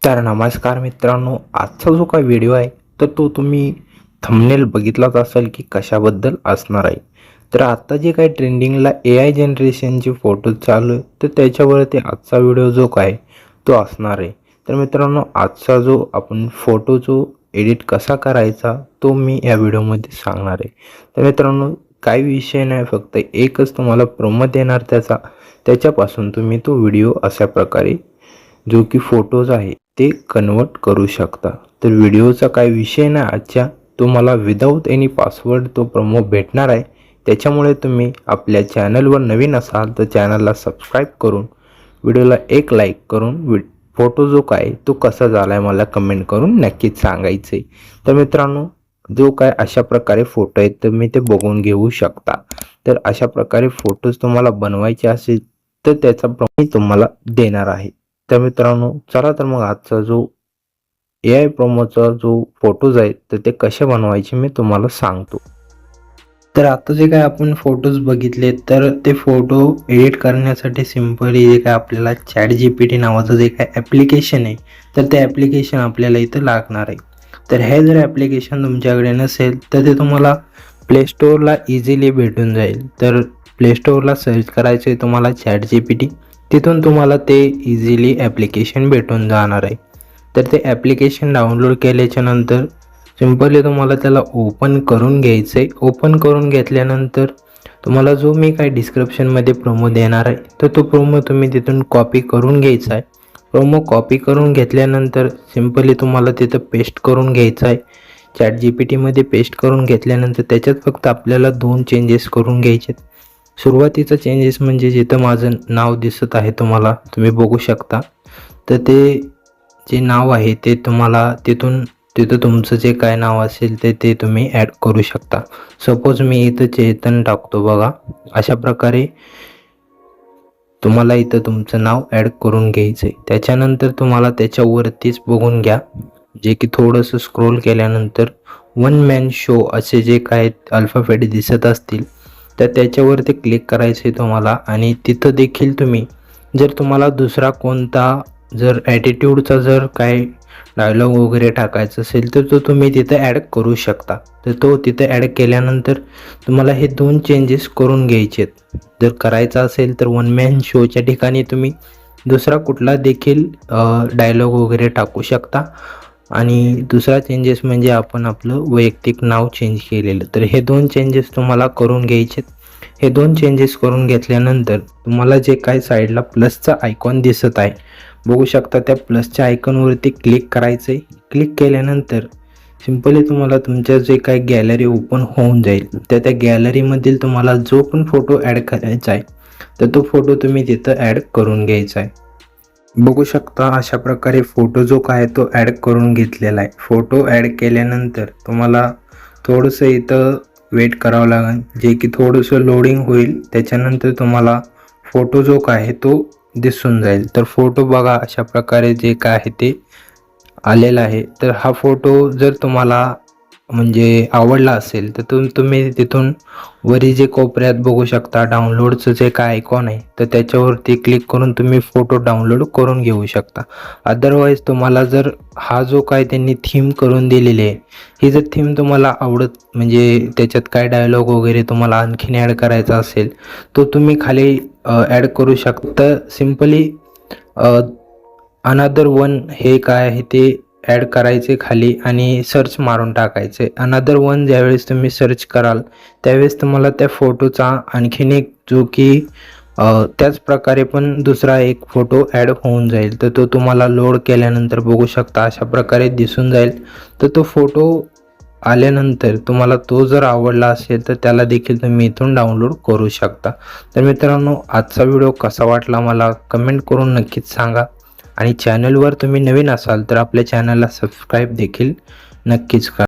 तर नमस्कार मित्रांनो, आजचा जो काही व्हिडिओ आहे तर तो तुम्ही थंबनेल बघितलाच असेल की कशाबद्दल असणार आहे. तर आता जे काही ट्रेंडिंगला AI जनरेशनचे फोटो चालू आहे तर त्याच्यावरती आजचा व्हिडिओ जो काय तो असणार आहे. तर मित्रांनो, आजचा जो आपण फोटो जो एडिट कसा करायचा तो मी या व्हिडिओमध्ये सांगणार आहे. तर मित्रांनो, काही विषय नाही, फक्त एकच तुम्हाला प्रोमो देणार त्याच्यापासून तुम्ही तो व्हिडिओ अशा प्रकारे जो की फोटोज आहे ते कन्वर्ट करू शकता. तर व्हिडिओचा काही विषय नाही आजच्या, तुम्हाला विदाऊट एनी पासवर्ड तो प्रोमो भेटणार आहे. त्याच्यामुळे तुम्ही आपल्या चॅनलवर नवीन असाल तर चॅनलला सबस्क्राईब करून व्हिडिओला एक लाईक करून फोटो जो काय तो कसा झाला आहे मला कमेंट करून नक्कीच सांगायचं आहे. तर मित्रांनो, जो काय अशा प्रकारे फोटो आहेत तर मी ते बघून घेऊ शकता. तर अशा प्रकारे फोटोज तुम्हाला बनवायचे असेल तर त्याचा प्रोमो तुम्हाला देणार आहे. तर मित्रांनो, चला तर मग आजचा जो AI प्रोमोचा जो फोटोज आहेत तर ते कसे बनवायचे मी तुम्हाला सांगतो. तर आता जे काय आपण फोटोज बघितले तर ते फोटो एडिट करण्यासाठी सिंपली जे काय आपल्याला ChatGPT नावाचं जे काय ॲप्लिकेशन आहे तर ते ॲप्लिकेशन आपल्याला इथं लागणार आहे. तर हे जर ॲप्लिकेशन तुमच्याकडे नसेल तर ते तुम्हाला प्ले स्टोअरला इझिली भेटून जाईल. तर प्ले स्टोअरला सर्च करायचं आहे तुम्हाला ChatGPT, तिथून तुम्हाला ते इझिली ॲप्लिकेशन भेटून जाणार आहे. तर ते ॲप्लिकेशन डाउनलोड केल्याच्या नंतर सिंपली तुम्हाला त्याला ओपन करून घ्यायचं आहे. ओपन करून घेतल्यानंतर तुम्हाला जो मी काही डिस्क्रिप्शनमध्ये प्रोमो देणार आहे तर तो प्रोमो तुम्ही तिथून कॉपी करून घ्यायचा आहे. प्रोमो कॉपी करून घेतल्यानंतर सिंपली तुम्हाला तिथं पेस्ट करून घ्यायचं आहे. ChatGPTमध्ये पेस्ट करून घेतल्यानंतर त्याच्यात फक्त आपल्याला 2 चेंजेस करून घ्यायचे आहेत. सुरुवातीचा चेंजेस म्हणजे जिथं माझं नाव दिसत आहे तुम्हाला, तुम्ही बघू शकता, तर ते जे नाव आहे ते तुम्हाला तिथं तुमचं जे काय नाव असेल ते तुम्ही ॲड करू शकता. सपोज मी इथं चेतन टाकतो बघा. अशा प्रकारे तुम्हाला इथं तुमचं नाव ॲड करून घ्यायचं आहे. त्याच्यानंतर तुम्हाला त्याच्यावरतीच बघून घ्या, जे की थोडंसं स्क्रोल केल्यानंतर वन मॅन शो असे जे काय अल्फाबेट दिसत असतील तर त्याच्यावरती क्लिक करायचं आहे तुम्हाला. आणि तिथं देखील तुम्ही जर तुम्हाला दुसरा कोणता जर ॲटिट्यूडचा जर काय डायलॉग वगैरे टाकायचा असेल तर तो तुम्ही तिथं ॲड करू शकता. तर तो तिथं ॲड केल्यानंतर तुम्हाला हे 2 चेंजेस करून घ्यायचे आहेत. जर करायचा असेल तर वन मॅन शोच्या ठिकाणी तुम्ही दुसरा कुठला देखील डायलॉग वगैरे टाकू शकता. आणि दुसरा चेंजेस म्हणजे आपण आपलं वैयक्तिक नाव चेंज केलेलं. तर हे 2 चेंजेस तुम्हाला करून घ्यायचे. हे 2 चेंजेस करून घेतल्यानंतर तुम्हाला जे काय साईडला प्लसचा आयकॉन दिसत आहे बघू शकता, त्या प्लसच्या आयकॉनवरती क्लिक करायचं आहे. क्लिक केल्यानंतर सिंपली तुम्हाला तुमच्या जे काय गॅलरी ओपन होऊन जाईल तर त्या गॅलरीमधील तुम्हाला जो पण फोटो ॲड करायचा आहे तर तो फोटो तुम्ही तिथं ॲड करून घ्यायचा आहे. बघू शकता अशा प्रकारे फोटो जो काय तो ॲड करून घेतलेला आहे. फोटो ॲड केल्यानंतर तुम्हाला थोडंसं इथं वेट करावं लागेल, जे की थोडंसं लोडिंग होईल. त्याच्यानंतर तुम्हाला फोटो जो काय आहे तो दिसून जाईल. तर फोटो बघा अशा प्रकारे जे काय आहे ते आलेला आहे. तर हा फोटो जर तुम्हाला म्हणजे आवडला असेल तर तुम्ही तिथून वरी जे कोपऱ्यात बघू शकता डाउनलोडचं जे काय आयकॉन आहे तर त्याच्यावरती क्लिक करून तुम्ही फोटो डाउनलोड करून घेऊ शकता. अदरवाईज तुम्हाला जर हा जो काय त्यांनी थीम करून दिलेली आहे ही जर थीम तुम्हाला आवडत म्हणजे त्याच्यात काय डायलॉग वगैरे तुम्हाला आणखीन ॲड करायचा असेल तो तुम्ही खाली ॲड करू शकता. सिंपली अनदर वन हे काय आहे ते ॲड करायचे खाली आणि सर्च मारून टाकायचे. अनदर वन ज्यावेळेस तुम्ही सर्च कराल त्यावेळेस तुम्हाला त्या फोटोचा आणखीन एक जो की त्याच प्रकारे पण दुसरा एक फोटो ॲड होऊन जाईल. तर तो तुम्हाला लोड केल्यानंतर बघू शकता अशा प्रकारे दिसून जाईल. तर तो फोटो आल्यानंतर तुम्हाला तो जर आवडला असेल तर त्याला देखील तुम्ही इथून डाउनलोड करू शकता. तर मित्रांनो, आजचा व्हिडिओ कसा वाटला मला कमेंट करून नक्कीच सांगा. आणि चॅनलवर तुम्ही नवीन असाल तर आपल्या चॅनलला सबस्क्राईब देखील नक्कीच करा.